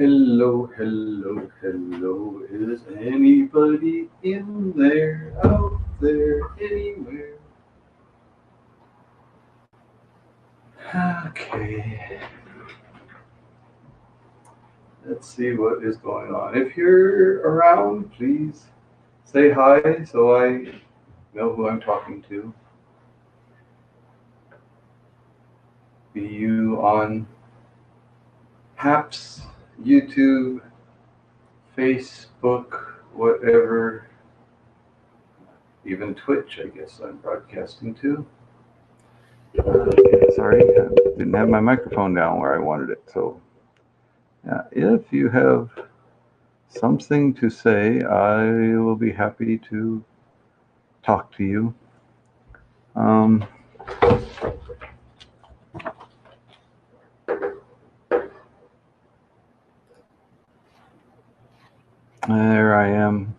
Hello, hello, hello. Is anybody in there, out there, anywhere? Okay, let's see what is going on. If you're around, please say hi so I know who I'm talking to. Be you on Haps, YouTube, Facebook, whatever, even Twitch, I guess I'm broadcasting to. Okay, sorry, I didn't have my microphone down where I wanted it. So, if you have something to say, I will be happy to talk to you. Um, there I am.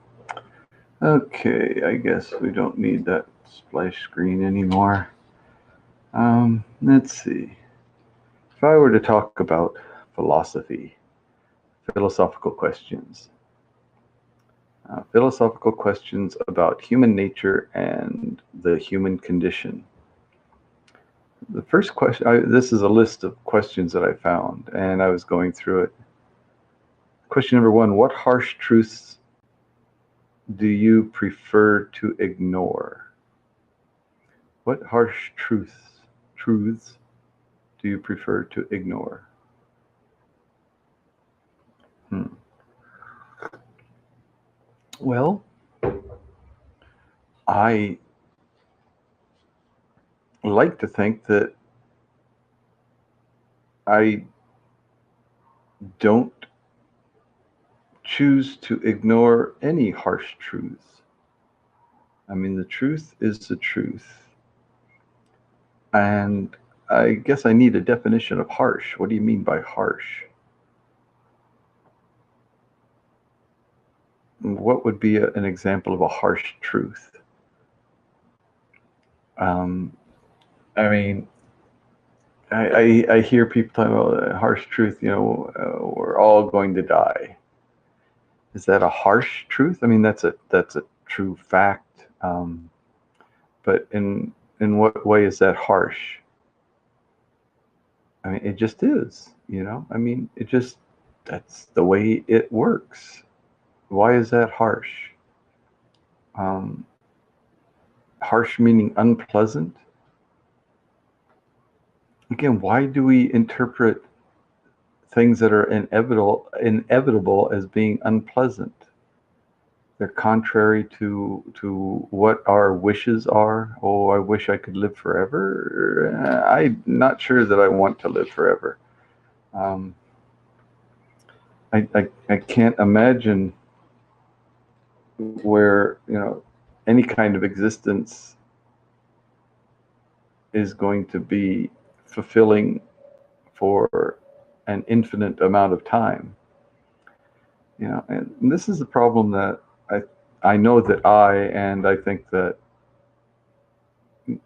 Okay, I guess we don't need that splash screen anymore. Let's see. If I were to talk about philosophy, philosophical questions about human nature and the human condition. The first question, this is a list of questions that I found, and I was going through it. Question number one, what harsh truths do you prefer to ignore? What harsh truths do you prefer to ignore? Well, I like to think that I don't choose to ignore any harsh truths. I mean, the truth is the truth. And I guess I need a definition of harsh. What do you mean by harsh? What would be an example of a harsh truth? I mean, I hear people talking about a harsh truth, we're all going to die. Is that a harsh truth? I mean, that's a true fact. But in what way is that harsh? I mean, it just is, I mean, that's the way it works. Why is that harsh? Harsh meaning unpleasant. Again, why do we interpret things that are inevitable as being unpleasant? They're contrary to what our wishes are. Oh, I wish I could live forever. I'm not sure that I want to live forever. I can't imagine where any kind of existence is going to be fulfilling for an infinite amount of time. And this is the problem that I know that I think that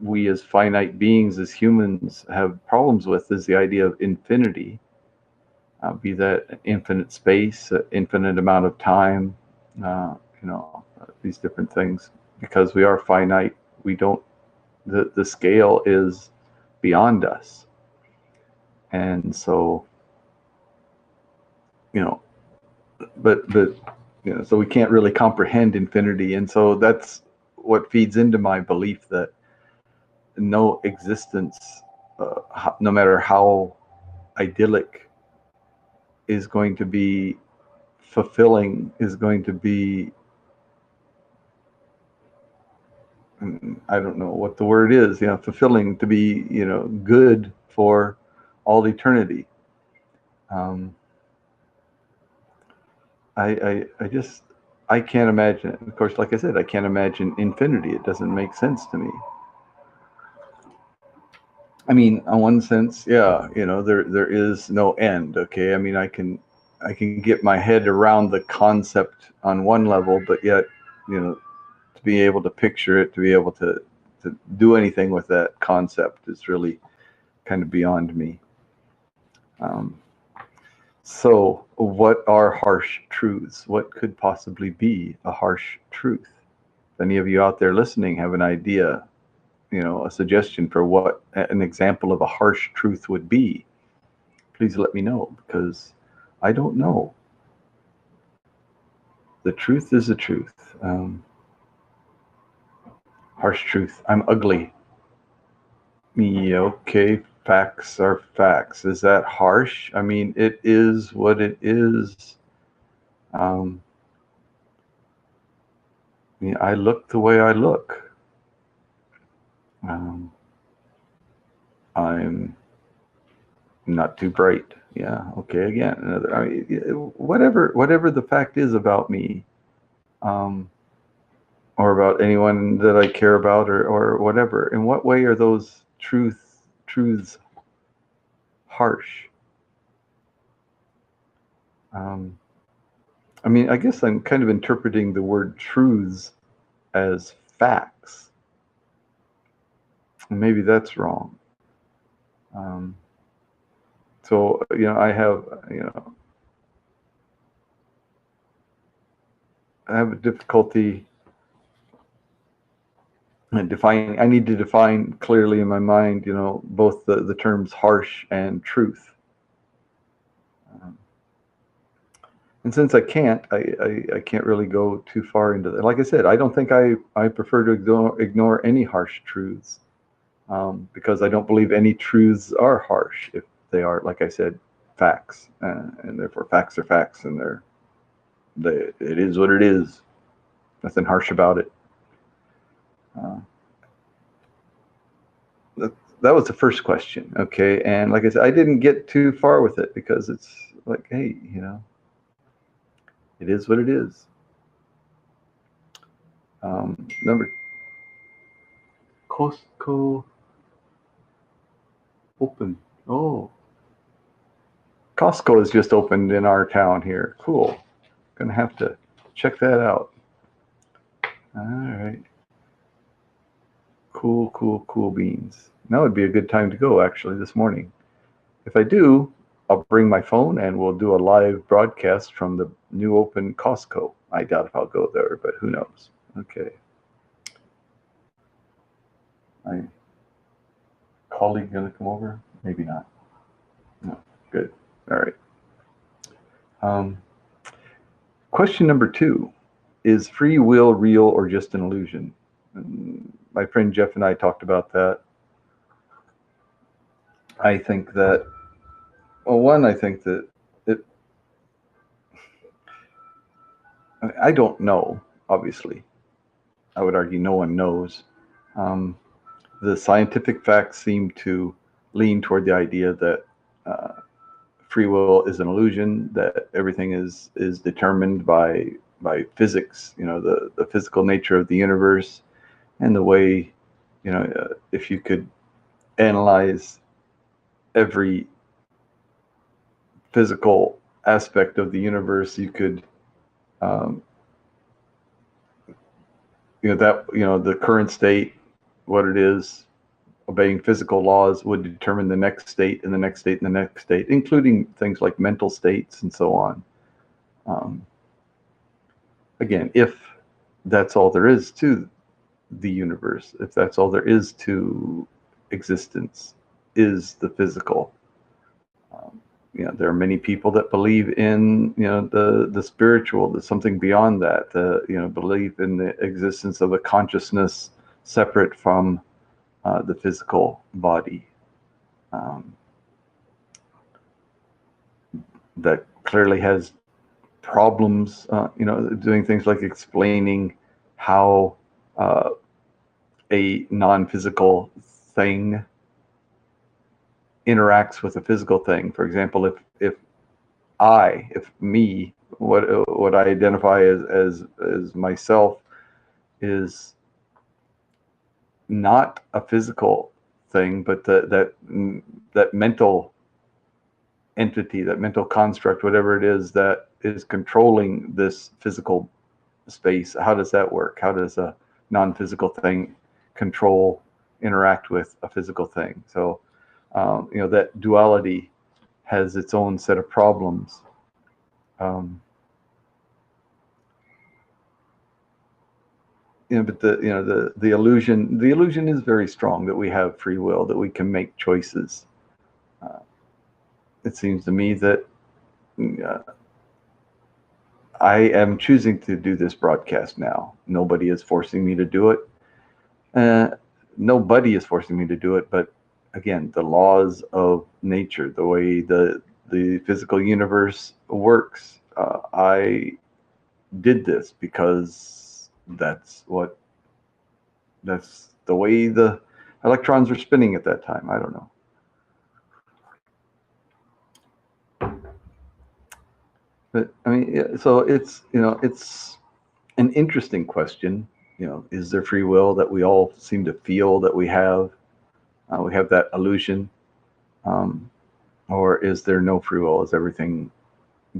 we as finite beings, as humans, have problems with, is the idea of infinity. Be that infinite space, infinite amount of time, these different things. Because we are finite, we don't. The scale is beyond us, and so but so we can't really comprehend infinity, and so that's what feeds into my belief that no existence, no matter how idyllic, is going to be fulfilling, is going to be, I don't know what the word is, fulfilling, to be, good for all eternity. I can't imagine it. Of course, like I said, I can't imagine infinity. It doesn't make sense to me. I mean, on one sense, yeah, there is no end. Okay, I mean, I can get my head around the concept on one level, but yet, to be able to picture it, to be able to do anything with that concept is really kind of beyond me. So, what are harsh truths? What could possibly be a harsh truth? If any of you out there listening have an idea, a suggestion for what an example of a harsh truth would be, please let me know, because I don't know. The truth is the truth. Harsh truth. I'm ugly. Yeah, okay, facts are facts. Is that harsh? I mean, it is what it is. Yeah, I look the way I look. I'm not too bright. Yeah, okay, again, another. I mean, whatever the fact is about me, or about anyone that I care about, or whatever. In what way are those truths harsh? I mean, I guess I'm kind of interpreting the word truths as facts. Maybe that's wrong. So, I have a difficulty defining. I need to define clearly in my mind, both the terms harsh and truth. And since I can't, I can't really go too far into that. Like I said, I don't think I prefer to ignore any harsh truths, because I don't believe any truths are harsh if they are, like I said, facts, and therefore facts are facts, and it is what it is. Nothing harsh about it. That was the first question, okay? And like I said, I didn't get too far with it because it's like, hey, it is what it is. Number Costco open. Oh, Costco has just opened in our town here. Cool. Gonna have to check that out. All right. Cool beans. Now would be a good time to go, actually, this morning. If I do, I'll bring my phone and we'll do a live broadcast from the new open Costco. I doubt if I'll go there, but who knows? Okay. My colleague gonna come over? Maybe not. No. Good. All right. Question number 2. Is free will real or just an illusion? My friend Jeff and I talked about that. I think that, I think that I don't know, obviously. I would argue no one knows. The scientific facts seem to lean toward the idea that free will is an illusion, that everything is determined by physics, the physical nature of the universe, and the way, if you could analyze every physical aspect of the universe, you could, the current state, what it is, obeying physical laws would determine the next state and the next state and the next state, including things like mental states and so on. Again, if that's all there is to the universe, if that's all there is to existence, is the physical. There are many people that believe in, the spiritual, there's something beyond that, believe in the existence of a consciousness separate from the physical body. That clearly has problems, doing things like explaining how a non-physical thing interacts with a physical thing. For example, if me, what I identify as myself is not a physical thing, but that mental entity, that mental construct, whatever it is that is controlling this physical space, how does that work? How does a non-physical thing interact with a physical thing? So, that duality has its own set of problems. But the illusion is very strong that we have free will, that we can make choices. It seems to me that I am choosing to do this broadcast now. Nobody is forcing me to do it. Nobody is forcing me to do it, but again, the laws of nature, the way the physical universe works, I did this because that's the way the electrons are spinning at that time. I don't know. But I mean, so it's an interesting question. Is there free will that we all seem to feel that we have? We have that illusion, or is there no free will? Is everything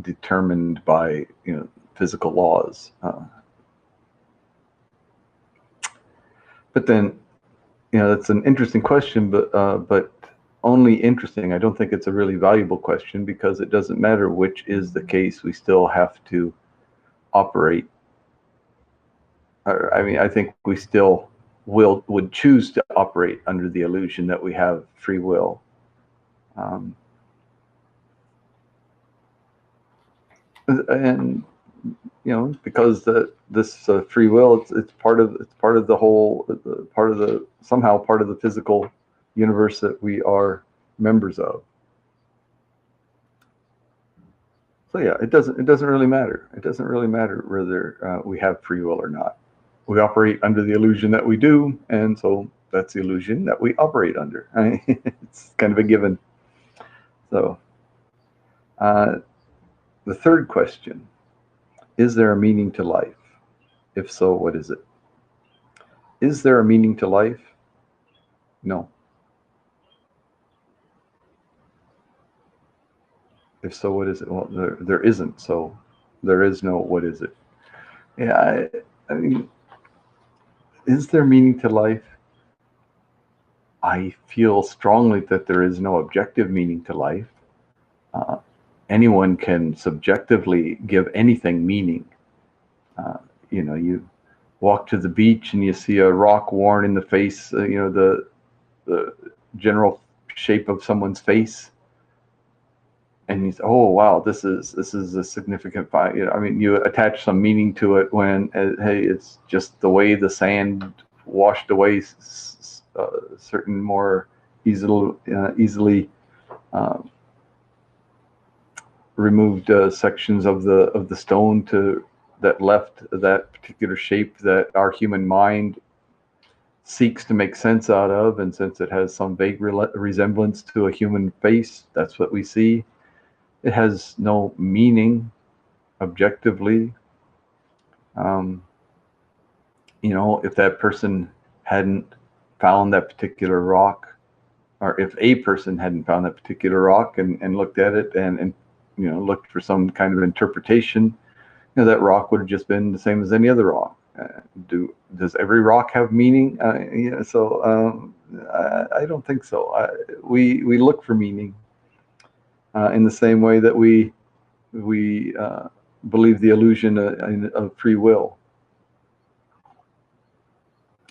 determined by physical laws? But then, that's an interesting question, but only interesting. I don't think it's a really valuable question, because it doesn't matter which is the case. We still have to operate. I mean, I think we still would choose to operate under the illusion that we have free will. And because this free will, it's part of the whole, somehow part of the physical universe that we are members of. So yeah, it doesn't really matter. It doesn't really matter whether we have free will or not. We operate under the illusion that we do, and so that's the illusion that we operate under. I mean, it's kind of a given. So the third question: is there a meaning to life? If so, what is it? Is there a meaning to life? No. If so, what is it? Well, there isn't. So there is no what is it. Yeah, I mean, is there meaning to life? I feel strongly that there is no objective meaning to life. Anyone can subjectively give anything meaning. You walk to the beach and you see a rock worn in the face, the general shape of someone's face, and you say, oh wow, this is a significant I mean, you attach some meaning to it when hey, it's just the way the sand washed away certain more easily removed sections of the stone that left that particular shape that our human mind seeks to make sense out of, and since it has some vague resemblance to a human face, that's what we see. It has no meaning objectively. If that person hadn't found that particular rock, or if a person hadn't found that particular rock and looked at it and looked for some kind of interpretation, that rock would have just been the same as any other rock. Does every rock have meaning? So I don't think so. We look for meaning in the same way that we believe the illusion of free will.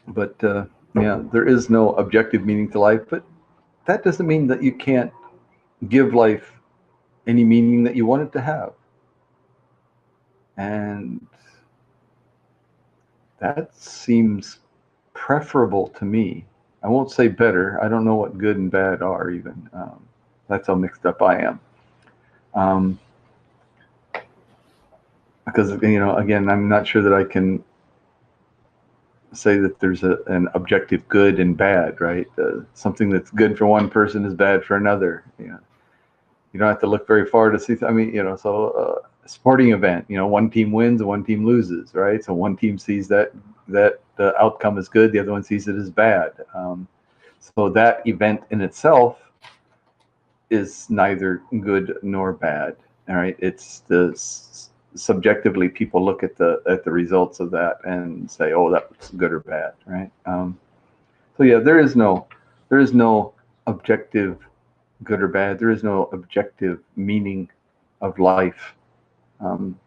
But there is no objective meaning to life. But that doesn't mean that you can't give life any meaning that you want it to have. And that seems preferable to me. I won't say better. I don't know what good and bad are even. That's how mixed up I am. Because, again, I'm not sure that I can say that there's an objective good and bad, right? Something that's good for one person is bad for another. You don't have to look very far to see. I mean, so a sporting event, one team wins and one team loses, right? So one team sees that the outcome is good, the other one sees it as bad. So that event in itself is neither good nor bad. All right, it's subjectively people look at the results of that and say, oh, that's good or bad, right? So yeah, there is no objective good or bad. There is no objective meaning of life. Um,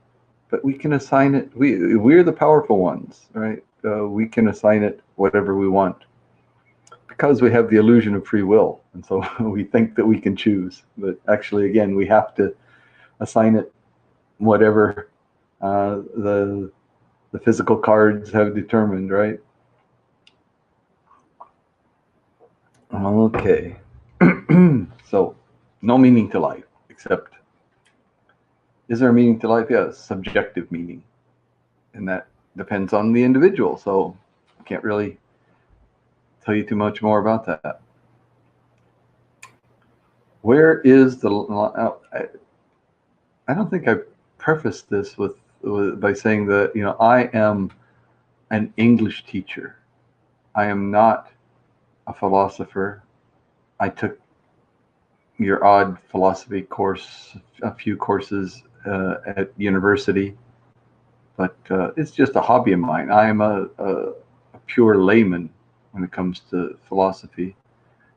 but we can assign it. We're the powerful ones, right? We can assign it whatever we want because we have the illusion of free will, and so we think that we can choose. But actually, again, we have to assign it whatever the physical cards have determined, right? Okay. So, no meaning to life, except, is there a meaning to life? Yeah, subjective meaning. And that depends on the individual. So, I can't really tell you too much more about that. Where is the. I don't think I prefaced this by saying that, I am an English teacher. I am not a philosopher. I took your odd philosophy course, a few courses at university, but it's just a hobby of mine. I am a pure layman when it comes to philosophy,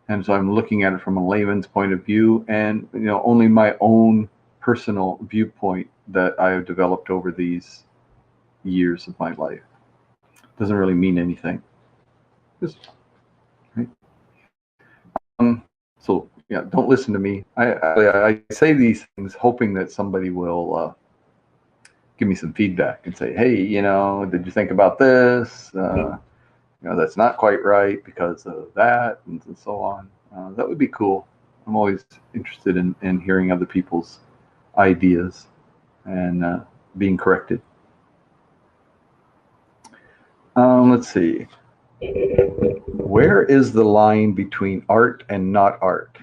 and so I'm looking at it from a layman's point of view, and only my own personal viewpoint that I have developed over these years of my life. Doesn't really mean anything. Just, right? So yeah, don't listen to me. I say these things hoping that somebody will give me some feedback and say, hey, did you think about this? That's not quite right because of that, and so on. That would be cool. I'm always interested in hearing other people's ideas and being corrected. Let's see. Where is the line between art and not art?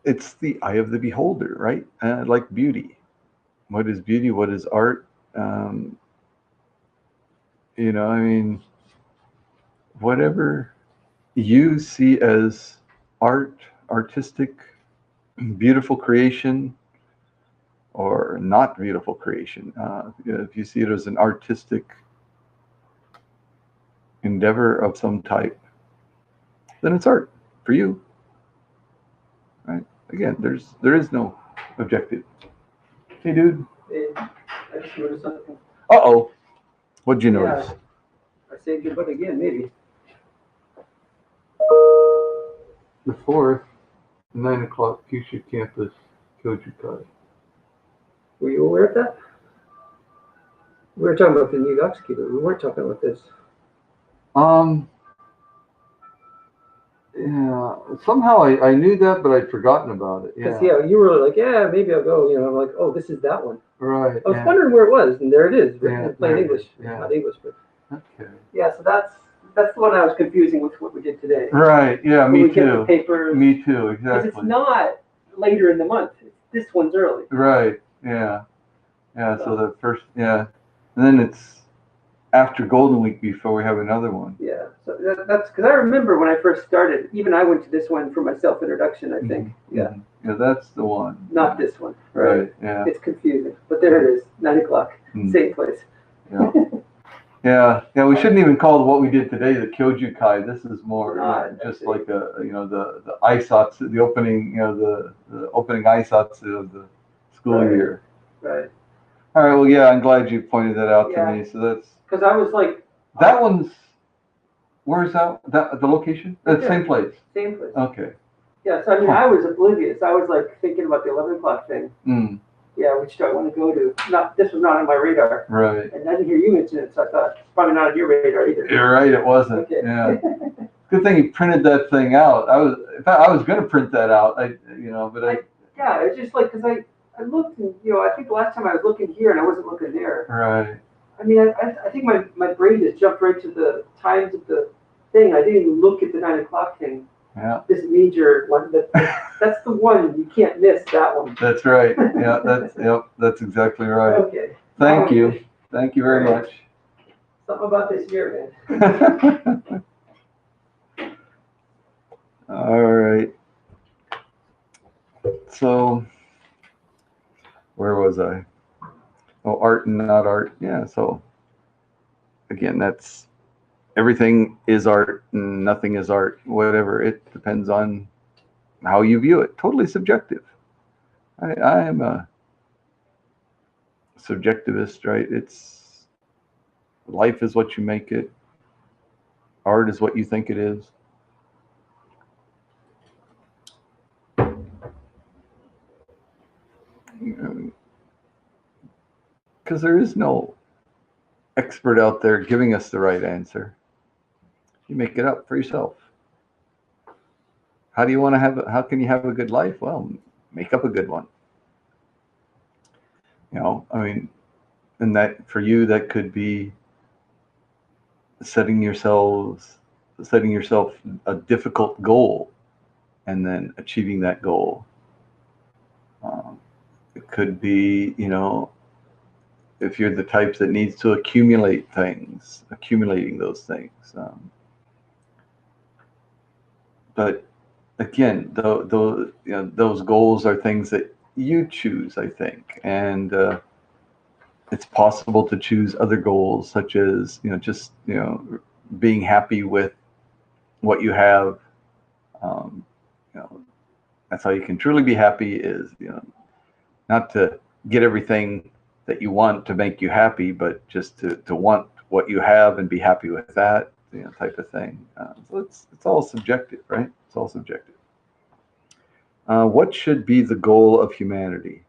It's the eye of the beholder, right? Like beauty. What is beauty? What is art? I mean, whatever you see as art, artistic, beautiful creation, or not beautiful creation, if you see it as an artistic endeavor of some type, then it's art for you, right? Again, there is no objective. Hey, dude. Hey, I just noticed something. Uh-oh. What'd you notice? I saved your butt again, maybe. The 4th, 9 o'clock, Future Campus, Kojukai. Were you aware of that? We were talking about the new executor. We weren't talking about this. Yeah, somehow I knew that, but I'd forgotten about it. Because you were like, yeah, maybe I'll go. I'm like, oh, this is that one. Right. I was wondering where it was, and there it is, written in plain English. Yeah. Not English, but. Okay. Yeah, so that's the one I was confusing with what we did today. Right. Yeah. Me we too. Get the papers. Me too. Exactly. Because it's not later in the month. This one's early. Right. Yeah. Yeah. So the first. Yeah. And then it's after Golden Week before we have another one. Yeah, so that's because I remember when I first started, even I went to this one for my self-introduction, I think. Mm-hmm. Yeah. Yeah, that's the one. Not this one. Right, yeah. It's confusing, but there it is, 9 o'clock, same place. Yeah. Yeah, we shouldn't even call what we did today the Kyojukai. This is more just like the Aisatsu, the opening, the opening Aisatsu of the school year. Right. All right, well, yeah, I'm glad you pointed that out to me. So that's. Because I was like. That one's, where's that, the location? That's same place? Same place. Okay. Yeah, so I mean, I was oblivious. I was like thinking about the 11 o'clock thing. Yeah, which do I want to go to? This was not on my radar. Right. And I didn't hear you mention it, so I thought it's probably not on your radar either. You're right, it wasn't. Okay. Yeah. Good thing you printed that thing out. In fact, I was going to print that out. Yeah, it's just like, because I looked and, I think the last time I was looking here and I wasn't looking there. Right. I mean, I think my brain just jumped right to the times of the thing. I didn't even look at the 9 o'clock thing. Yeah. This major one, that's the one you can't miss. That one. That's right. Yeah, that's exactly right. Okay. Thank you. Thank you very much. Something about this year, man. All right. So, where was I? Oh, art and not art. Yeah. So again, that's everything is art and nothing is art. Whatever. It depends on how you view it. Totally subjective. I am a subjectivist, right? It's life is what you make it. Art is what you think it is. Because there is no expert out there giving us the right answer. You make it up for yourself. How do you want to have? How can you have a good life? Well, make up a good one. You know, I mean, and that for you, that could be setting yourself a difficult goal, and then achieving that goal. It could be, you know, if you're the type that needs to accumulate things, accumulating those things. But again, you know, those goals are things that you choose, I think, and it's possible to choose other goals, such as, you know, just, you know, being happy with what you have. You know, that's how you can truly be happy, is, you know, not to get everything that you want to make you happy, but just to want what you have and be happy with that, you know, type of thing. So it's all subjective, right? It's all subjective. What should be the goal of humanity?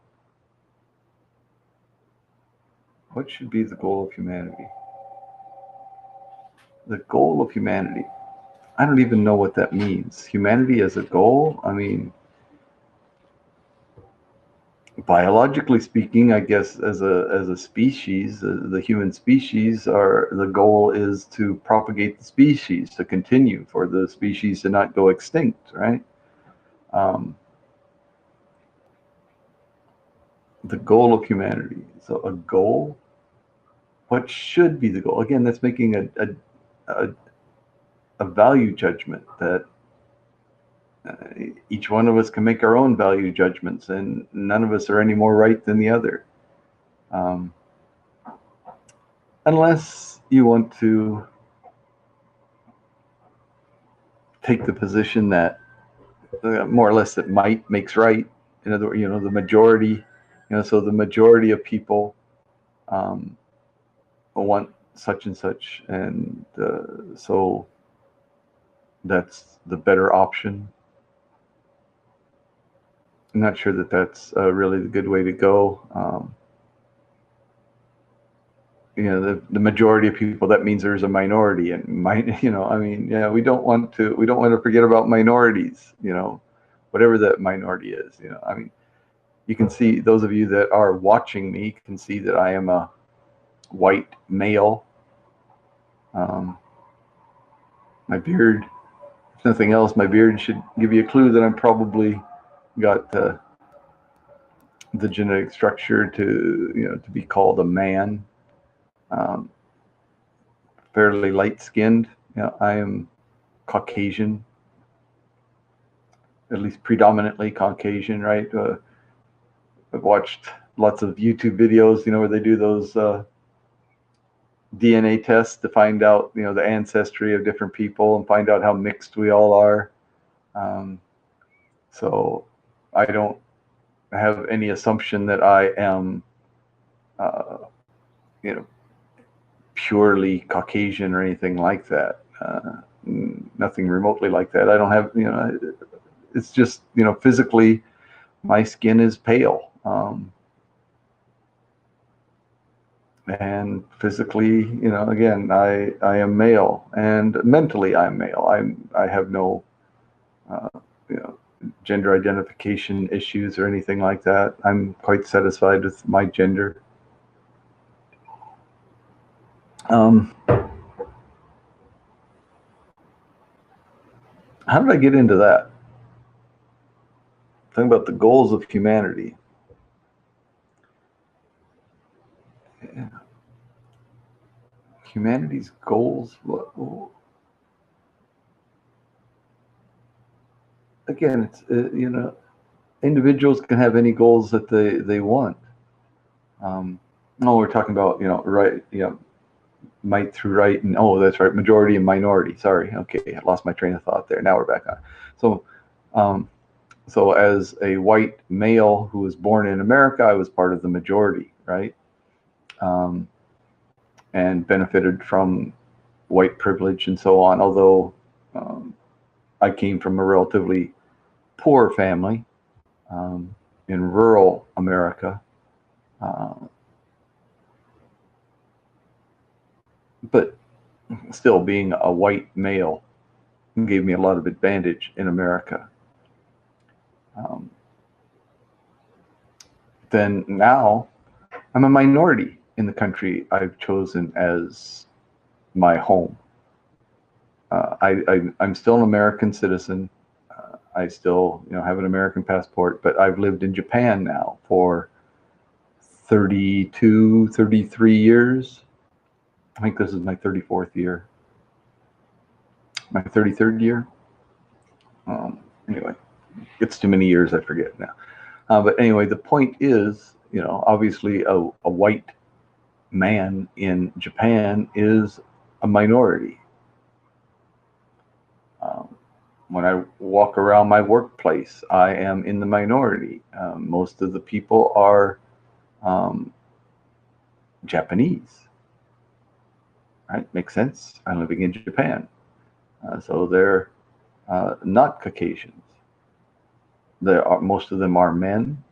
What should be the goal of humanity? The goal of humanity. I don't even know what that means. Humanity as a goal? I mean, biologically speaking, I guess as a species, the human species, the goal is to propagate the species, to continue, for the species to not go extinct, right? The goal of humanity. So a goal. What should be the goal? Again, that's making a value judgment that each one of us can make our own value judgments, and none of us are any more right than the other. Unless you want to take the position that more or less that might makes right. In other words, you know, the majority, you know, so the majority of people want such and such, and so that's the better option. I'm not sure that that's really the good way to go. You know, the majority of people, that means there's a minority, and you know, I mean, yeah, we don't want to forget about minorities, you know, whatever that minority is. You know, I mean, you can see, those of you that are watching me can see that I am a white male. My beard, if nothing else, my beard should give you a clue that I'm probably got the genetic structure to, you know, to be called a man. Fairly light skinned. You know, I am Caucasian, at least predominantly Caucasian, right? I've watched lots of YouTube videos, you know, where they do those DNA tests to find out, you know, the ancestry of different people and find out how mixed we all are. So I don't have any assumption that I am, you know, purely Caucasian or anything like that. Nothing remotely like that. I don't have, you know, it's just, you know, physically my skin is pale. And physically, you know, again, I am male, and mentally I'm male. I have no, you know, gender identification issues or anything like that. I'm quite satisfied with my gender. How did I get into that? Talking about the goals of humanity. Yeah. Humanity's goals. Again, it's you know, individuals can have any goals that they want. Oh, we're talking about, right, might through right, and oh, that's right, majority and minority. Sorry, okay, I lost my train of thought there. Now we're back on. So, um, so as a white male who was born in America, I was part of the majority, right? Um, and benefited from white privilege and so on. Although um, I came from a relatively poor family um, in rural America. Uh, but still, being a white male gave me a lot of advantage in America. Um, then now I'm a minority in the country I've chosen as my home. I'm still an American citizen. I still, have an American passport, but I've lived in Japan now for 32, 33 years. I think this is my 34th year, my 33rd year. Anyway, it's too many years, I forget now. But anyway, the point is, obviously a white man in Japan is a minority. When I walk around my workplace, I am in the minority. Most of the people are um, Japanese, right? Makes sense. I'm living in Japan. So they're not Caucasians. Most of them are men.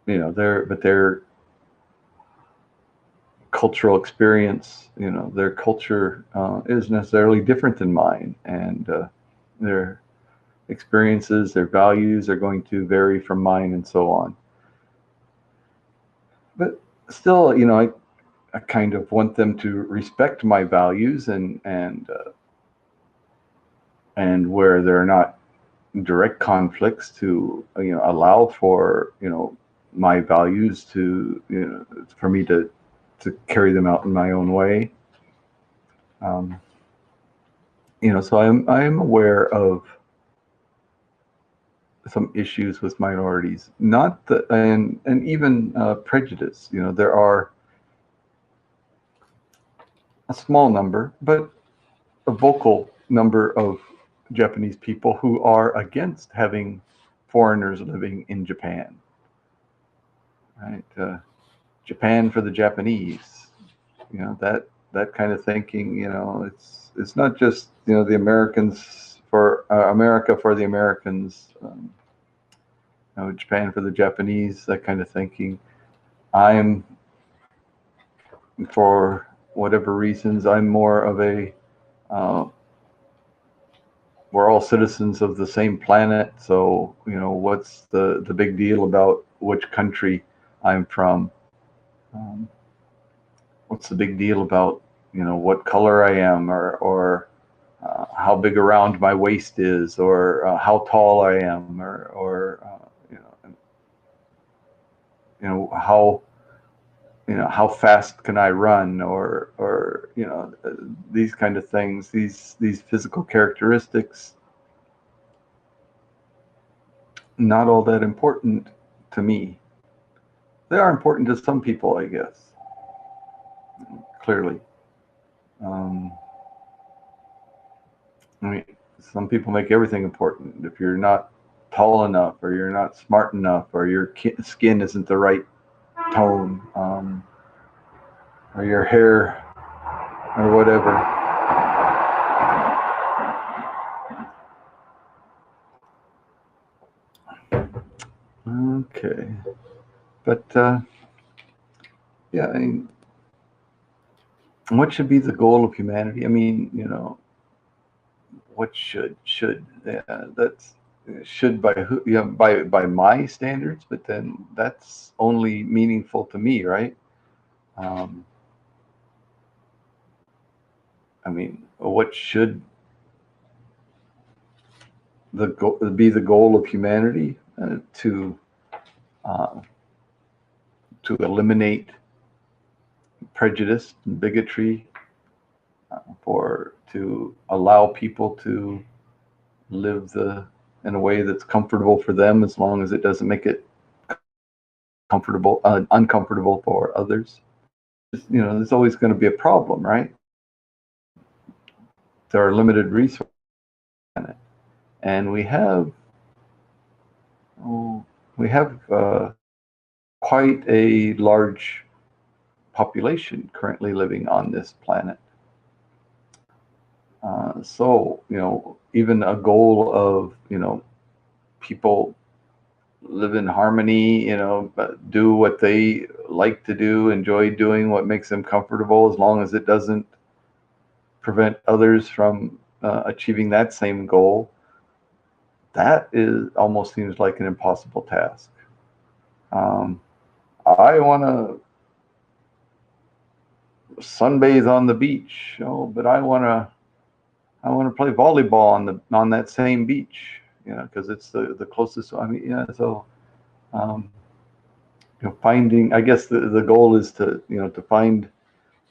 Their cultural experience, their culture is necessarily different than mine, and their experiences, their values are going to vary from mine, and so on. But still, I kind of want them to respect my values, and where there are not direct conflicts, to allow for my values to for me to carry them out in my own way. Um, so I am aware of some issues with minorities, not the and even prejudice. There are a small number, but a vocal number of Japanese people who are against having foreigners living in Japan. Right? Japan for the Japanese. That kind of thinking. It's not just the Americans for America for the Americans. Japan for the Japanese. That kind of thinking. I'm, for whatever reasons, I'm more of a we're all citizens of the same planet, so what's the big deal about which country I'm from? What's the big deal about what color I am, or how big around my waist is, or how tall I am, or how fast can I run, or these kind of things, these physical characteristics, not all that important to me. They are important to some people, I guess, clearly. I mean, some people make everything important. If you're not tall enough, or you're not smart enough, or your skin isn't the right tone, or your hair, or whatever. Okay. But yeah, I mean, what should be the goal of humanity? I mean, what should that's should by who? Yeah, by my standards, but then that's only meaningful to me, right? Um, I mean, what should be the goal of humanity? Uh, to eliminate prejudice and bigotry, to allow people to live in a way that's comfortable for them, as long as it doesn't make it uncomfortable for others. There's always going to be a problem, right? There are limited resources in it, and we have quite a large population currently living on this planet. So even a goal of people live in harmony, but do what they like to do, enjoy doing what makes them comfortable, as long as it doesn't prevent others from achieving that same goal. That almost seems like an impossible task. I want to sunbathe on the beach, but I want to play volleyball on that same beach, because it's the closest. I mean, so finding, I guess the goal is to find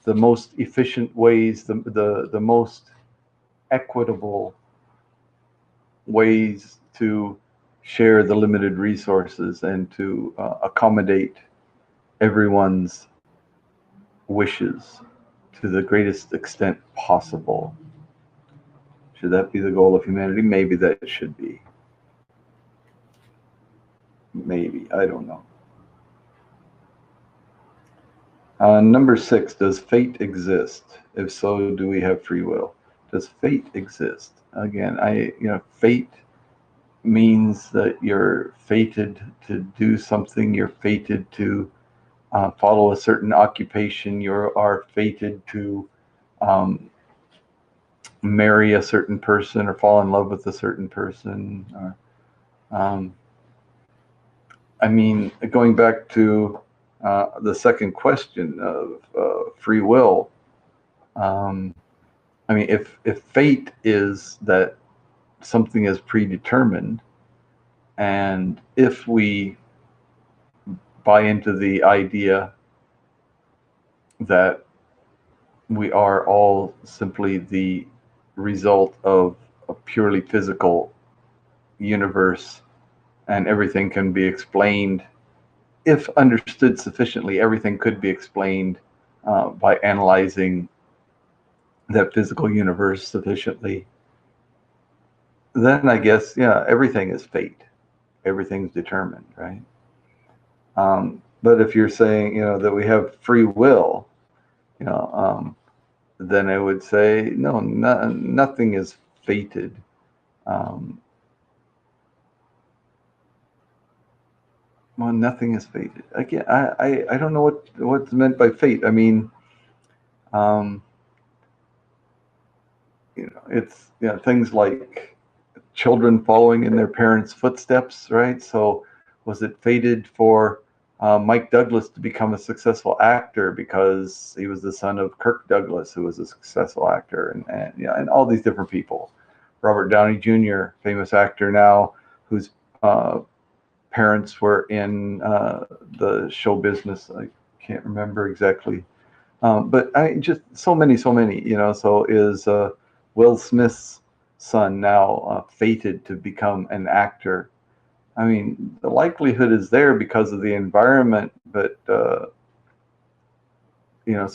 the most efficient ways, the most equitable ways to share the limited resources and to accommodate everyone's wishes to the greatest extent possible. Should that be the goal of humanity? Maybe that should be. Maybe, I don't know. Number 6, does fate exist? If so, do we have free will? Does fate exist? Again, fate means that you're fated to do something. You're fated to follow a certain occupation. You are fated to marry a certain person or fall in love with a certain person. Going back to the second question of free will, if fate is that something is predetermined, and if we buy into the idea that we are all simply the result of a purely physical universe, and everything can be explained, if understood sufficiently, everything could be explained by analyzing that physical universe sufficiently, then I guess, everything is fate. Everything's determined, right? But if you're saying, that we have free will, then I would say, no, nothing is fated. Well, nothing is fated. Again, I don't know what's meant by fate. It's things like children following in their parents' footsteps, right? So was it fated for Mike Douglas to become a successful actor because he was the son of Kirk Douglas, who was a successful actor, and all these different people. Robert Downey Jr., famous actor now, whose parents were in the show business. I can't remember exactly, but just so many. So is Will Smith's son now fated to become an actor? The likelihood is there because of the environment, but so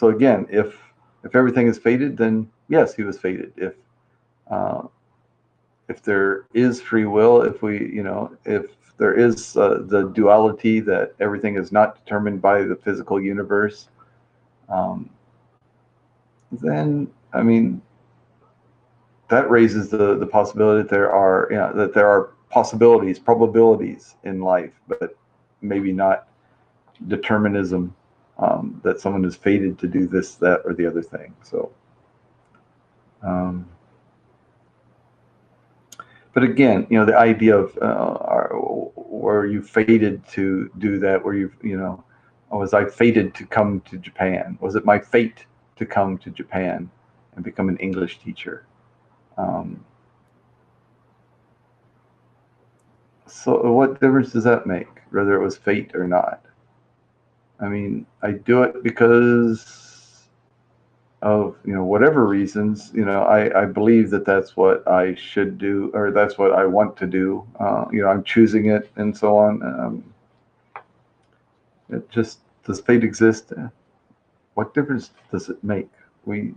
again, if everything is fated, then yes, he was fated. If there is free will, if there is the duality that everything is not determined by the physical universe, then that raises the possibility that there are possibilities, probabilities in life, but maybe not determinism, that someone is fated to do this, that, or the other thing. So, but again, the idea of were you fated to do that? Was I fated to come to Japan? Was it my fate to come to Japan and become an English teacher? So what difference does that make, whether it was fate or not? I do it because of, whatever reasons, I believe that that's what I should do, or that's what I want to do. I'm choosing it and so on. It just, does fate exist? What difference does it make? We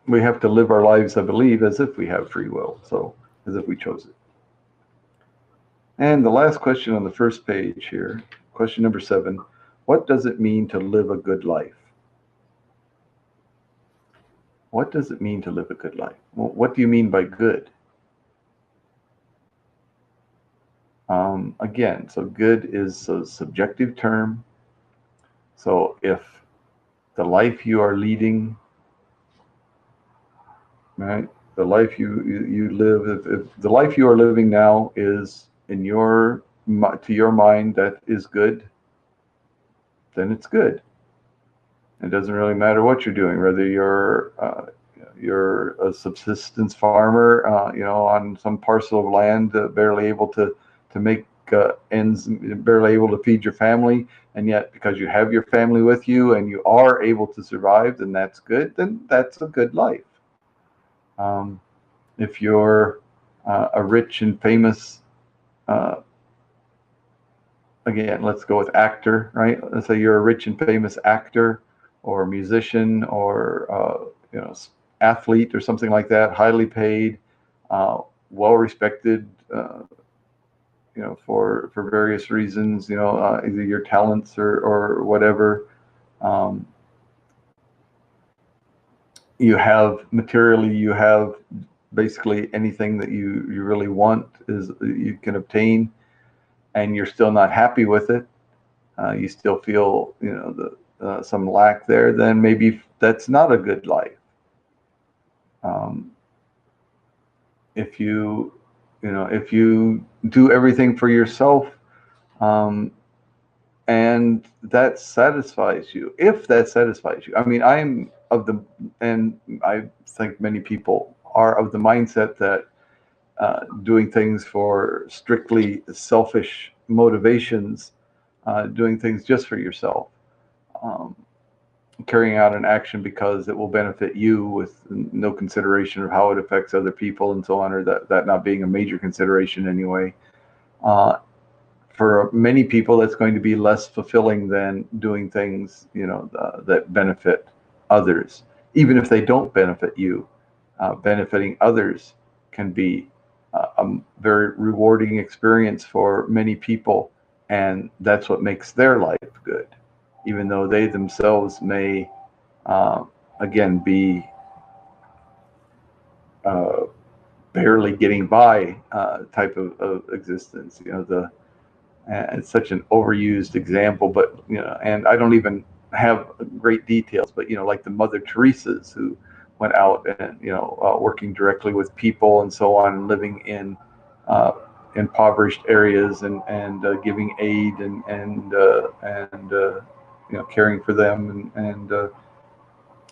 have to live our lives, I believe, as if we have free will, so as if we chose it. And the last question on the first page here, question number 7, what does it mean to live a good life? What does it mean to live a good life? Well, what do you mean by good? Again, so good is a subjective term. So if the life you are leading, right, the life you live, if the life you are living now is to your mind that is good, then it's good. It doesn't really matter what you're doing, whether you're a subsistence farmer, on some parcel of land, barely able to make ends, barely able to feed your family, and yet because you have your family with you and you are able to survive, then that's good. Then that's a good life. If you're a rich and famous, again, let's go with actor, right? Let's say you're a rich and famous actor or musician or athlete or something like that, highly paid, well respected, for various reasons, either your talents or whatever. You have basically anything that you really want is you can obtain, and you're still not happy with it. You still feel some lack there. Then maybe that's not a good life. If you do everything for yourself, and that satisfies you, if that satisfies you. I mean, and I think many people are of the mindset that doing things for strictly selfish motivations, doing things just for yourself, carrying out an action because it will benefit you with no consideration of how it affects other people and so on, or that not being a major consideration anyway. For many people, that's going to be less fulfilling than doing things, that benefit others. Even if they don't benefit you, benefiting others can be a very rewarding experience for many people, and that's what makes their life good, even though they themselves may, again, be barely getting by type of existence. It's such an overused example, but and I don't even have great details, but like the Mother Teresa's, who went out and working directly with people and so on, and living in impoverished areas and giving aid and caring for them and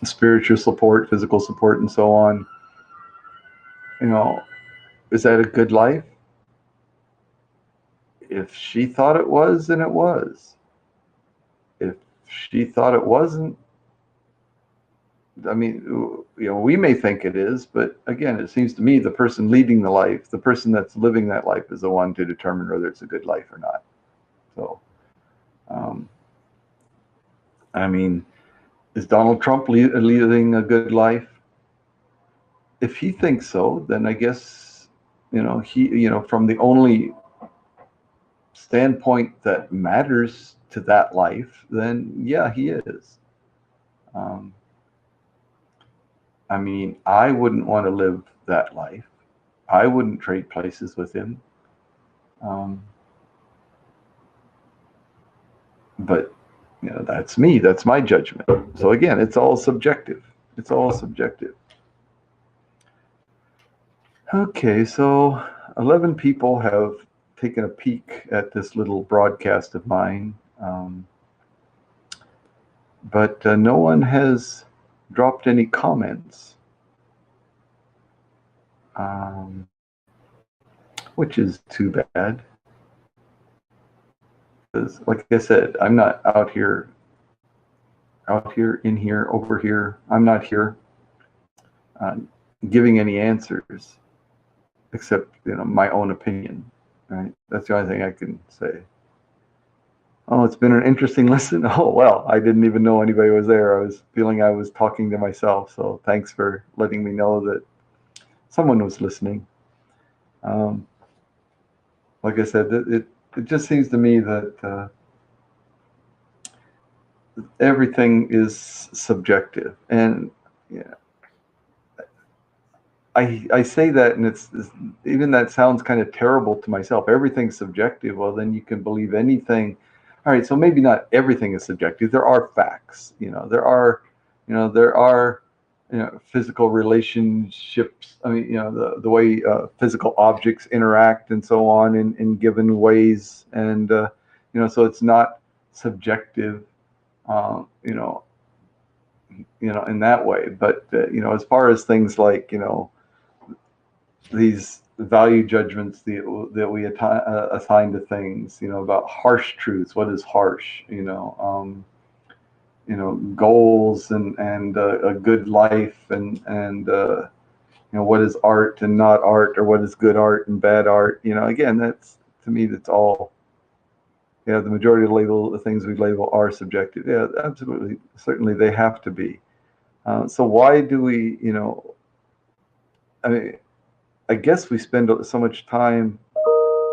spiritual support, physical support, and so on. Is that a good life? If she thought it was, then it was. If she thought it wasn't, I mean, we may think it is, but again, it seems to me the person leading the life, the person that's living that life, is the one to determine whether it's a good life or not. So, I mean, is Donald Trump leading a good life? If he thinks so, then I guess, he, from the only standpoint that matters to that life, then yeah, he is. I mean, I wouldn't want to live that life. I wouldn't trade places with him. But that's me. That's my judgment. So again, it's all subjective. It's all subjective. Okay, so 11 people have taken a peek at this little broadcast of mine, but no one has dropped any comments, which is too bad. Because, like I said, I'm not out here, in here, over here. I'm not here giving any answers, except my own opinion. Right? That's the only thing I can say. Oh, it's been an interesting listen. Oh, well, I didn't even know anybody was there. I was feeling I was talking to myself. So thanks for letting me know that someone was listening. Um, like I said, it just seems to me that everything is subjective. And yeah, I say that, and it's even that sounds kind of terrible to myself. Everything's subjective. Well, then you can believe anything. All right, so maybe not everything is subjective. There are facts. There are physical relationships. I mean, the way physical objects interact and so on in given ways, and so it's not subjective. Uh, you know, in that way. But as far as things like these value judgments that we assign to things, about harsh truths. What is harsh? Goals and a good life and what is art and not art, or what is good art and bad art. Again, that's to me, that's all. Yeah, the majority of the things we label are subjective. Yeah, absolutely, certainly they have to be. So why do we, I mean, I guess we spend so much time.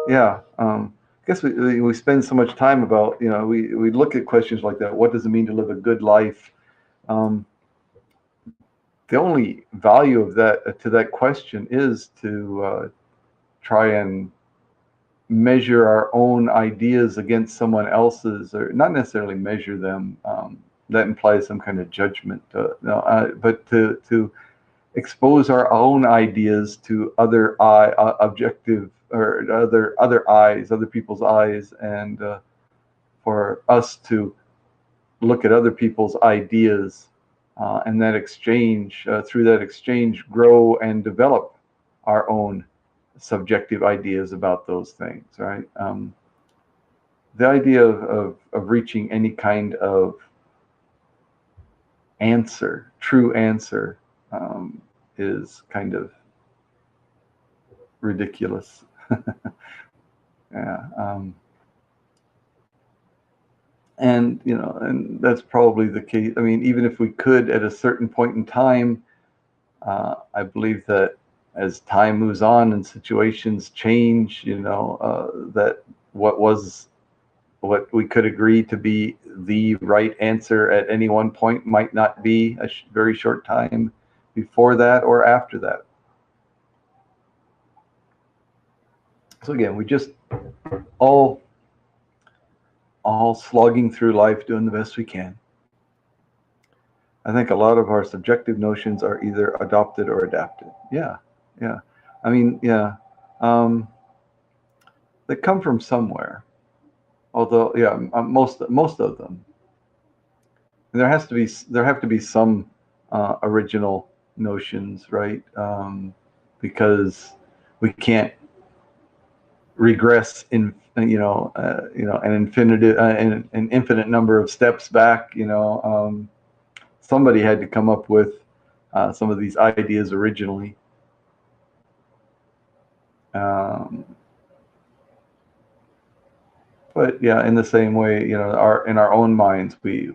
Yeah, I guess we spend so much time about, we look at questions like that. What does it mean to live a good life? Um, the only value of that to that question is to try and measure our own ideas against someone else's, or not necessarily measure them. That implies some kind of judgment. No, but to expose our own ideas to other objective, or other eyes, other people's eyes, and for us to look at other people's ideas, and that exchange, through that exchange, grow and develop our own subjective ideas about those things, right? The idea of reaching any kind of answer, true answer, is kind of ridiculous. Yeah. And that's probably the case. I mean, even if we could at a certain point in time, I believe that as time moves on and situations change, that what we could agree to be the right answer at any one point might not be a very short time before that or after that. So again, we just all slogging through life, doing the best we can. I think a lot of our subjective notions are either adopted or adapted. Yeah. I mean, yeah. They come from somewhere. Although, yeah, most of them. And there have to be some original notions, right? Because we can't regress in an infinite number of steps back. Somebody had to come up with some of these ideas originally. But yeah, in the same way, in our own minds, we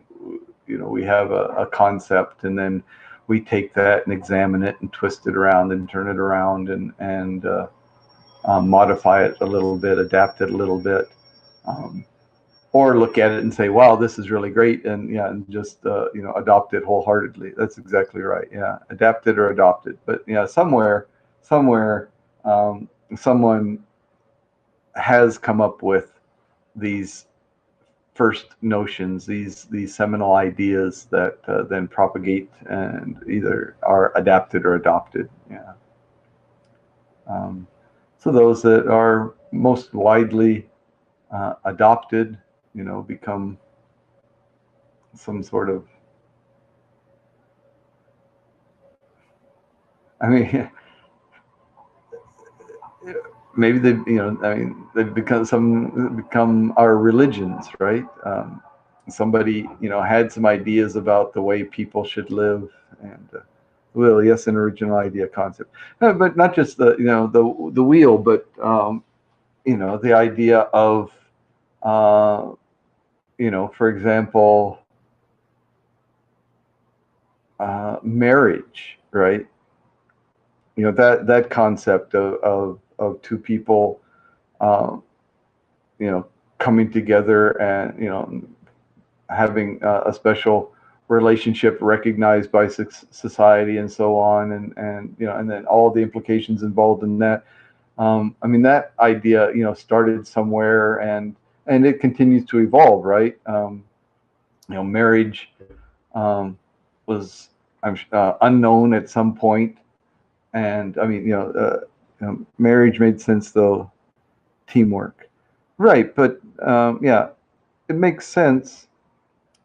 have a concept, and then we take that and examine it and twist it around and turn it around and modify it a little bit, adapt it a little bit, or look at it and say, "Wow, this is really great," and just adopt it wholeheartedly. That's exactly right. Yeah, adapt it or adopt it. But yeah, somewhere, someone has come up with these first notions, these seminal ideas that then propagate and either are adapted or adopted. Yeah. So those that are most widely adopted, become some sort of, I mean, maybe they've become our religions, right? Somebody, had some ideas about the way people should live, and well, yes, an original idea concept, but not just the wheel, but the idea of for example, marriage, right? That concept of two people, um, coming together and, having a special relationship recognized by society and so on, and then all the implications involved in that. I mean, that idea, started somewhere, and it continues to evolve, right? Marriage was, unknown at some point, and I mean, marriage made sense though, teamwork, right? But yeah, it makes sense.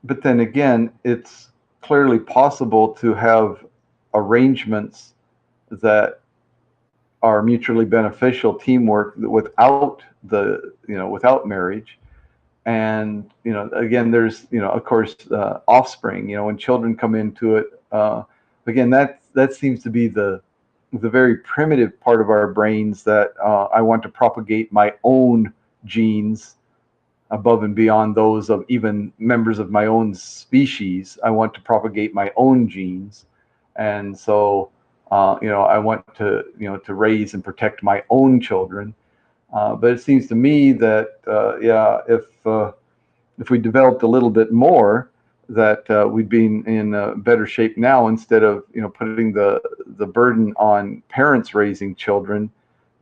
But then again, it's clearly possible to have arrangements that are mutually beneficial, teamwork, without without marriage. And again, there's of course, offspring, when children come into it. Again, that seems to be the very primitive part of our brains, that I want to propagate my own genes above and beyond those of even members of my own species. I want to propagate my own genes, and so I want to raise and protect my own children. But it seems to me that yeah, if we developed a little bit more, that we'd be in better shape now, instead of putting the burden on parents raising children.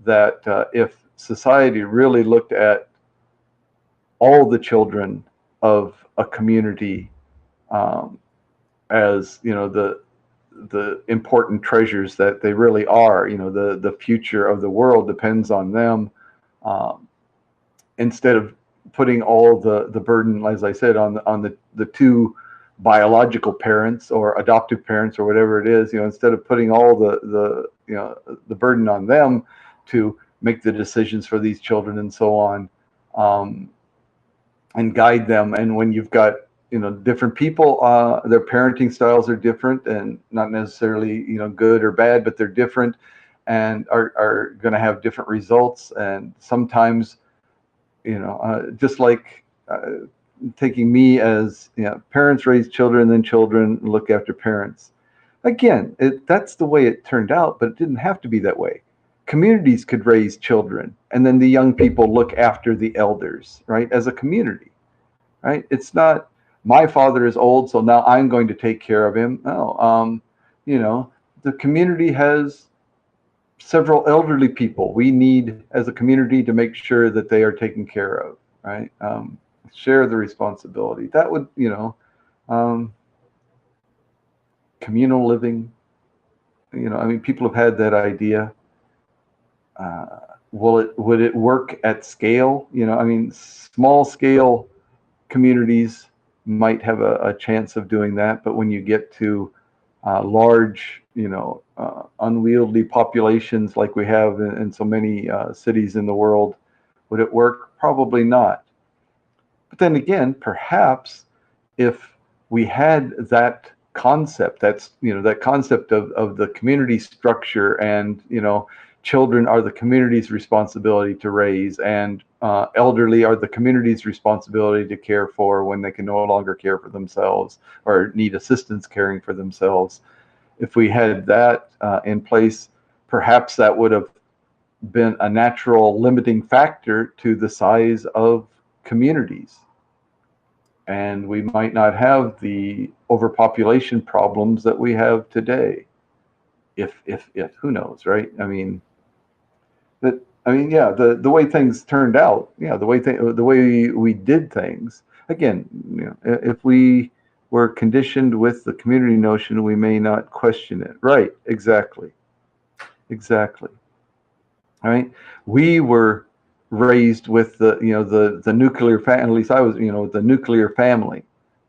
That if society really looked at all the children of a community as the important treasures that they really are, the future of the world depends on them, um, instead of putting all the burden, as I said, on the two biological parents or adoptive parents or whatever it is, instead of putting all the burden on them to make the decisions for these children and so on, and guide them. And when you've got different people, their parenting styles are different, and not necessarily good or bad, but they're different, and are going to have different results. And sometimes just like taking me as parents raise children, then children look after parents. Again, that's the way it turned out, but it didn't have to be that way. Communities could raise children, and then the young people look after the elders, right? As a community, right? It's not, my father is old, so now I'm going to take care of him. No, the community has several elderly people we need as a community to make sure that they are taken care of, right? Share the responsibility. That would, um, communal living. I mean, people have had that idea. Would it work at scale? I mean, small scale communities might have a chance of doing that, but when you get to large, unwieldy populations like we have in so many cities in the world, would it work? Probably not. But then again, perhaps if we had that concept, that concept of the community structure, and children are the community's responsibility to raise, and elderly are the community's responsibility to care for when they can no longer care for themselves or need assistance caring for themselves. If we had that in place, perhaps that would have been a natural limiting factor to the size of communities. And we might not have the overpopulation problems that we have today. If who knows, right? I mean, yeah, the way things turned out, yeah, the way we did things. Again, if we were conditioned with the community notion, we may not question it. Right? Exactly. All right. We were raised with the nuclear family. At least I was, the nuclear family,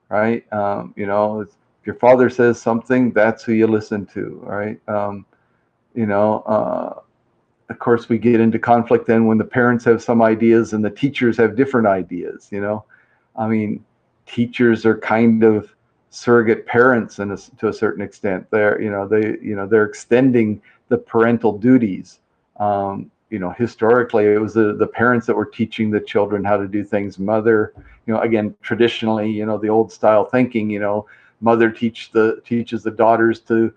right? If your father says something, that's who you listen to, right? Of course, we get into conflict then when the parents have some ideas and the teachers have different ideas. I mean, teachers are kind of surrogate parents to a certain extent. They're extending the parental duties. historically it was the parents that were teaching the children how to do things. Mother, again, traditionally, the old style thinking, mother teaches the daughters to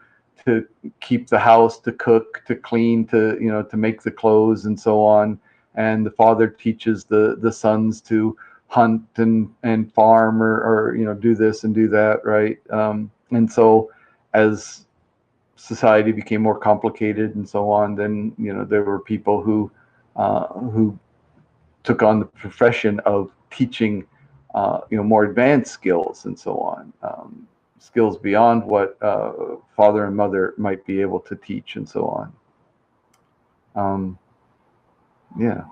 keep the house, to cook, to clean, to make the clothes and so on. And the father teaches the sons to hunt and farm or do this and do that, right? And so as society became more complicated and so on, then there were people who took on the profession of teaching more advanced skills and so on, skills beyond what father and mother might be able to teach and so on. Yeah.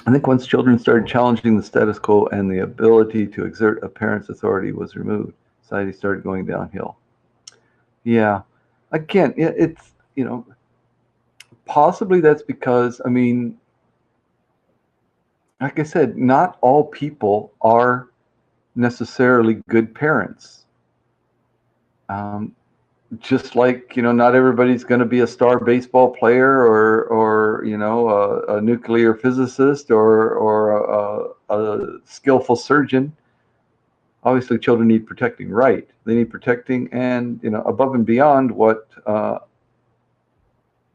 I think once children started challenging the status quo and the ability to exert a parent's authority was removed, society started going downhill. Yeah. Again, it's, possibly that's because, like I said, not all people are necessarily good parents. Just like, not everybody's going to be a star baseball player or a nuclear physicist or a skillful surgeon. Obviously, children need protecting, right? They need protecting, and above and beyond what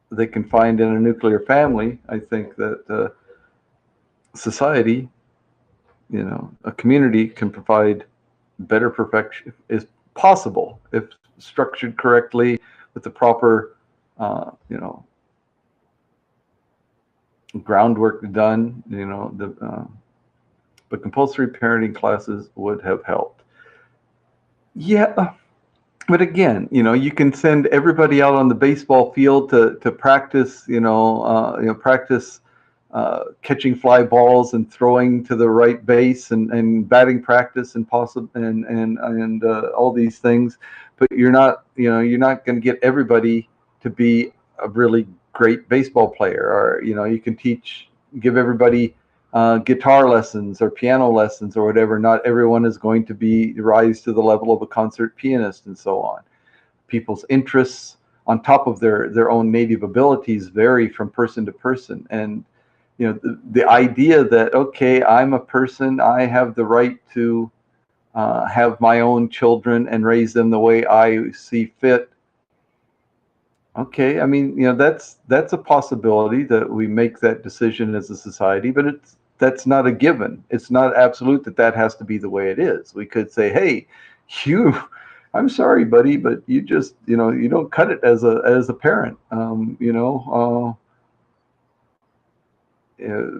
they can find in a nuclear family. I think that society, a community can provide better perfection is possible if structured correctly with the proper, groundwork done. But compulsory parenting classes would have helped. Yeah, but again, you can send everybody out on the baseball field to practice, practice catching fly balls and throwing to the right base and batting practice and all these things. But you're not going to get everybody to be a really great baseball player. Or you can give everybody guitar lessons or piano lessons or whatever. Not everyone is going to rise to the level of a concert pianist and so on. People's interests on top of their own native abilities vary from person to person. And the idea that, okay, I'm a person, I have the right to have my own children and raise them the way I see fit. Okay, that's a possibility that we make that decision as a society, but that's not a given. It's not absolute that has to be the way it is. We could say, hey, I'm sorry, buddy, but you just, you don't cut it as a parent.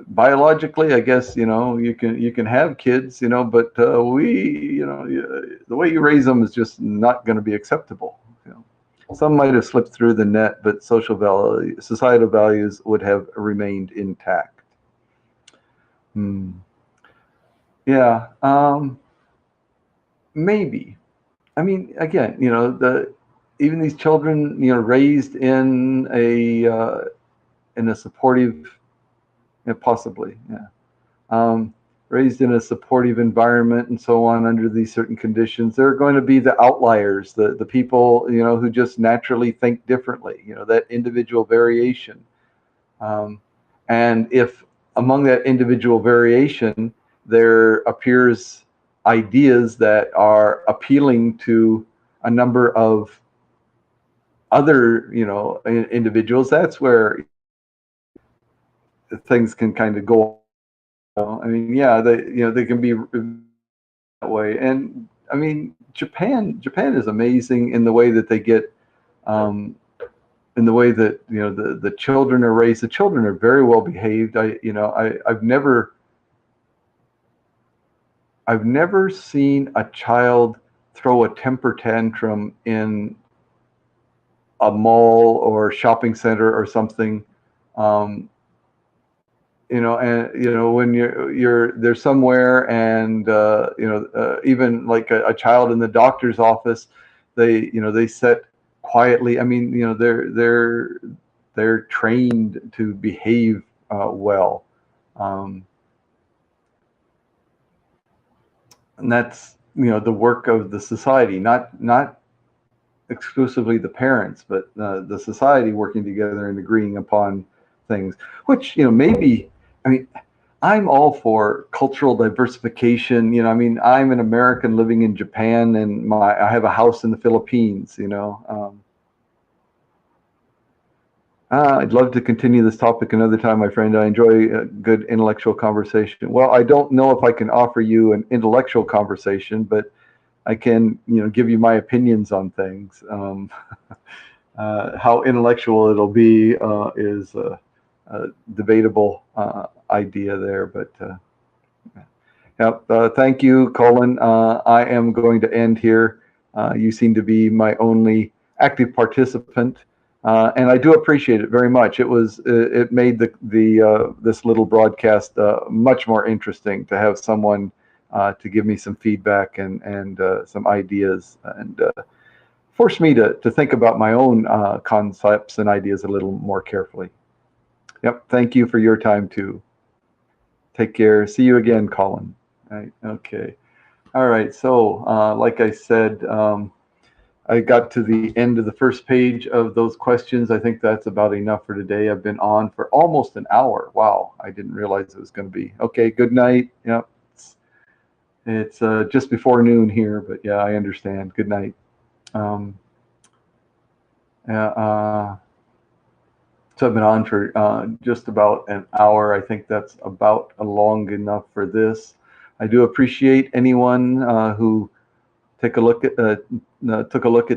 Biologically, I guess, you can have kids, but the way you raise them is just not going to be acceptable. Some might have slipped through the net, but societal values would have remained intact. Yeah, maybe. Again, even these children, raised in a supportive, possibly, yeah. Raised in a supportive environment and so on under these certain conditions, there are going to be the outliers, the people, who just naturally think differently, that individual variation. And if among that individual variation, there appears ideas that are appealing to a number of other, individuals, that's where things can kind of go. Yeah, they can be that way. And Japan is amazing in the way that they get, in the way that the children are raised. The children are very well behaved. I've never seen a child throw a temper tantrum in a mall or shopping center or something. When you're there somewhere and even like a child in the doctor's office, they sit quietly. They're trained to behave well, and that's the work of the society, not exclusively the parents, but the society working together and agreeing upon things, which, maybe, I mean, I'm all for cultural diversification. I'm an American living in Japan, and I have a house in the Philippines. I'd love to continue this topic another time, my friend. I enjoy a good intellectual conversation. Well, I don't know if I can offer you an intellectual conversation, but I can, give you my opinions on things. How intellectual it'll be is a debatable idea there, but thank you, Colin. I am going to end here. You seem to be my only active participant, and I do appreciate it very much. It made this little broadcast much more interesting to have someone to give me some feedback and some ideas, and force me to think about my own concepts and ideas a little more carefully. Yep. Thank you for your time too. Take care. See you again, Colin. Right. Okay. All right. So, like I said, I got to the end of the first page of those questions. I think that's about enough for today. I've been on for almost an hour. Wow. I didn't realize it was going to be. Okay. Good night. Yep. It's just before noon here, but yeah, I understand. Good night. So I've been on for just about an hour. I think that's about long enough for this. I do appreciate anyone who took a look at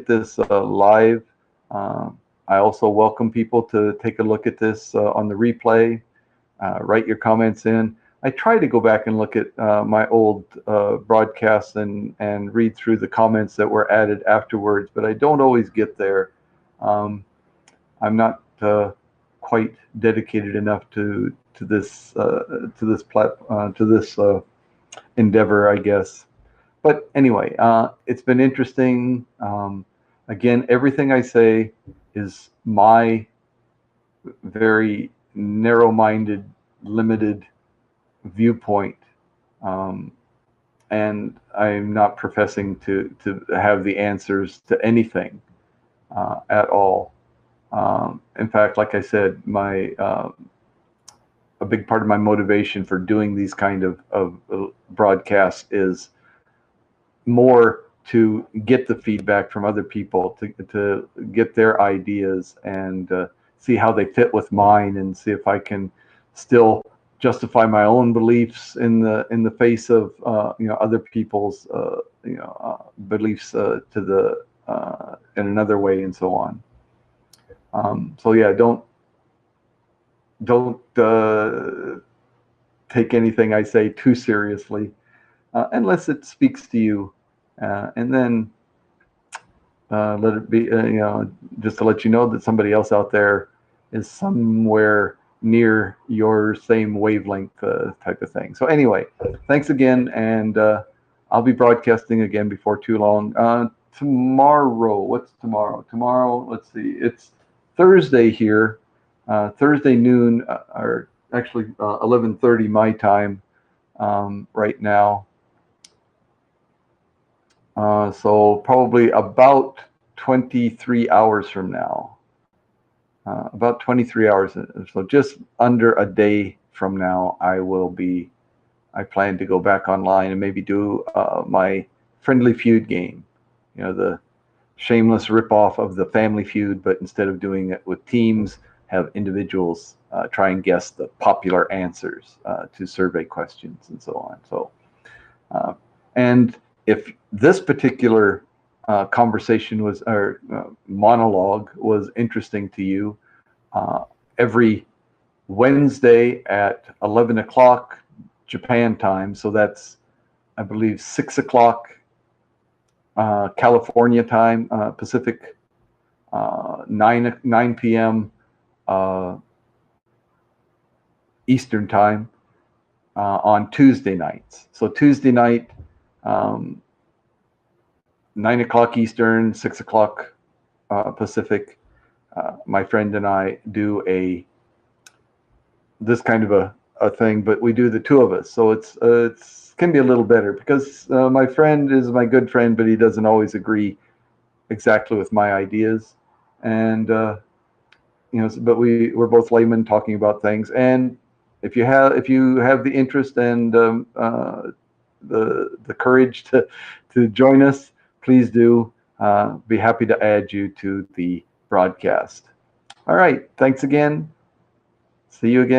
this live. I also welcome people to take a look at this on the replay. Write your comments in. I try to go back and look at my old broadcasts and read through the comments that were added afterwards, but I don't always get there. I'm not quite dedicated enough to this endeavor, I guess. But anyway, it's been interesting. Again, everything I say is my very narrow-minded, limited viewpoint, and I'm not professing to have the answers to anything at all. In fact, like I said, a big part of my motivation for doing these kind of broadcasts is more to get the feedback from other people, to get their ideas and see how they fit with mine, and see if I can still justify my own beliefs in the face of other people's beliefs in another way, and so on. So yeah, don't take anything I say too seriously, unless it speaks to you, and then let it be. Just to let you know that somebody else out there is somewhere near your same wavelength, type of thing. So anyway, thanks again, and I'll be broadcasting again before too long. Tomorrow, what's tomorrow? Tomorrow, let's see, it's Thursday here, Thursday noon, or actually 11:30 my time right now. So probably about 23 hours from now. About 23 hours, so just under a day from now, I plan to go back online and maybe do my Friendly Feud game, the shameless ripoff of the Family Feud, but instead of doing it with teams, have individuals try and guess the popular answers to survey questions and so on. So, and if this particular conversation or monologue was interesting to you, every Wednesday at 11 o'clock Japan time, so that's, I believe, 6 o'clock California time, Pacific, 9 p.m. Eastern time on Tuesday nights. So Tuesday night, 9 o'clock Eastern, 6 o'clock Pacific, my friend and I do this kind of a thing, but we do the two of us. So it's can be a little better because my friend is my good friend, but he doesn't always agree exactly with my ideas, and but we're both laymen talking about things. And if you have the interest and the courage to join us, please do. Be happy to add you to the broadcast. All right, thanks again. See you again.